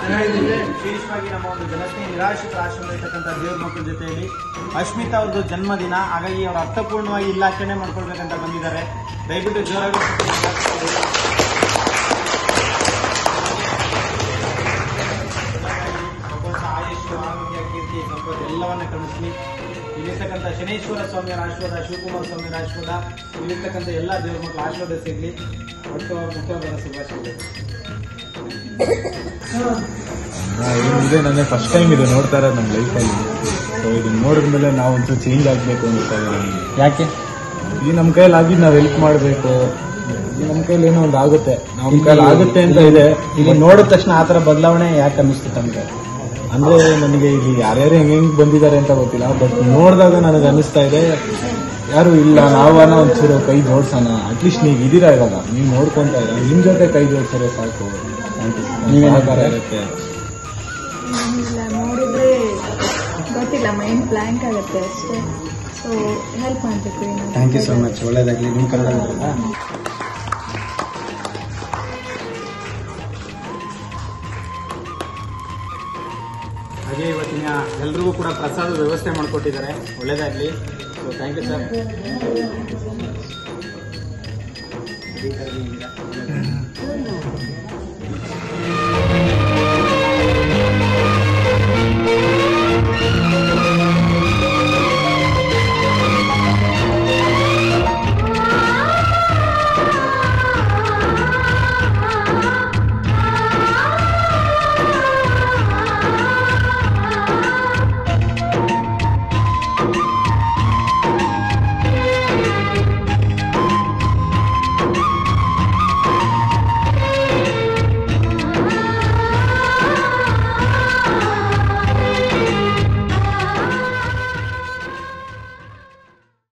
ವಿಶೇಷವಾಗಿ ನಮ್ಮ ಒಂದು ಜನಸ್ನೇಹಿ ನಿರಾಶ್ರಿತ ಆಶ್ರಮ ಇರ್ತಕ್ಕಂಥ ದೇವ್ರ ಮಕ್ಕಳ ಜೊತೆಯಲ್ಲಿ ಅಶ್ಮಿತಾ ಅವ್ರದ್ದು ಜನ್ಮದಿನ, ಹಾಗಾಗಿ ಅವರು ಅರ್ಥಪೂರ್ಣವಾಗಿ ಇಲಾಖೆನೆ ಮಾಡ್ಕೊಳ್ಬೇಕಂತ ಬಂದಿದ್ದಾರೆ. ದಯವಿಟ್ಟು ಜೋರಾಗಿ ಆಯುಷ್, ಆರೋಗ್ಯ, ಕೀರ್ತಿ, ಸಂಪತ್ತು ಎಲ್ಲವನ್ನ ಕಳಿಸ್ಲಿ. ಇಲ್ಲಿರ್ತಕ್ಕಂಥ ಶನೇಶ್ವರ ಸ್ವಾಮಿಯವರ ಆಶೀರ್ವಾದ, ಶಿವಕುಮಾರ ಸ್ವಾಮಿಯವರ ಆಶೀರ್ವಾದ, ಇಲ್ಲಿರ್ತಕ್ಕಂಥ ಎಲ್ಲ ದೇವ್ರ ಮಕ್ಕಳ ಆಶೀರ್ವಾದ ಸಿಗಲಿ. ಒಟ್ಟು ಮುಖ್ಯವಾದ ಶುಭಾಶಯಗಳು. ಇದೆ ನನ್ನ ಫಸ್ಟ್ ಟೈಮ್ ಇದು ನೋಡ್ತಾ ಇರೋದು ನಮ್ಮ ಲೈಫಲ್ಲಿ. ಸೊ ಇದನ್ನ ನೋಡಿದ್ಮೇಲೆ ನಾವು ಒಂಚೂರು ಚೇಂಜ್ ಆಗಬೇಕು ಅಂತ ನಮಗೆ. ಯಾಕೆ ಈ ನಮ್ಮ ಕೈಯಲ್ಲಿ ಆಗಿದ್ದು ನಾವು ಹೆಲ್ಪ್ ಮಾಡಬೇಕು, ನಮ್ಮ ಕೈಲಿ ಏನೋ ಒಂದು ಆಗುತ್ತೆ, ನಮ್ಮ ಕೈಲಿ ಆಗುತ್ತೆ ಅಂತ ಇದೆ. ಇಲ್ಲಿ ನೋಡಿದ ತಕ್ಷಣ ಆ ಥರ ಬದಲಾವಣೆ ಯಾಕೆ ಅನ್ನಿಸ್ತು ನಮಗೆ? ಅಂದ್ರೆ ನನಗೆ ಇಲ್ಲಿ ಯಾರ್ಯಾರು ಹೆಂಗೆ ಬಂದಿದ್ದಾರೆ ಅಂತ ಗೊತ್ತಿಲ್ಲ, ಬಟ್ ನೋಡಿದಾಗ ನನಗೆ ಅನ್ನಿಸ್ತಾ ಇದೆ ಯಾರು ಇಲ್ಲ, ನಾವನ್ನ ಒಂಚೂರು ಕೈ ಜೋಡ್ಸೋಣ. ಅಟ್ಲೀಸ್ಟ್ ನೀವು ಇದ್ದೀರಾ ಇವಾಗ, ನೀವು ನೋಡ್ಕೊಂತ ಇಲ್ಲ, ನಿಮ್ಮ ಜೊತೆ ಕೈ ಜೋಡ್ಸೋರೆ ಸಾಕು. ನೀವೇನಾಕಾರ ಇರುತ್ತೆ ನೋಡಿದ್ರೆ ಗೊತ್ತಿಲ್ಲ, ಮೈಂಡ್ ಬ್ಲ್ಯಾಂಕ್ ಆಗುತ್ತೆ ಅಷ್ಟೇ. ಸೊ ಹೆಲ್ಪ್ ಮಾಡಬೇಕು. Thank you so much. ಒಳ್ಳೇದಾಗಲಿ. ನಿಮ್ಮ ಕನ್ನಡ ಬರಲ್ಲ? ಹಾಗೆ ಇವತ್ತಿನ ಎಲ್ರಿಗೂ ಕೂಡ ಪ್ರಸಾದ ವ್ಯವಸ್ಥೆ ಮಾಡಿಕೊಟ್ಟಿದ್ದಾರೆ. ಒಳ್ಳೇದಾಗಲಿ. So thank you sir.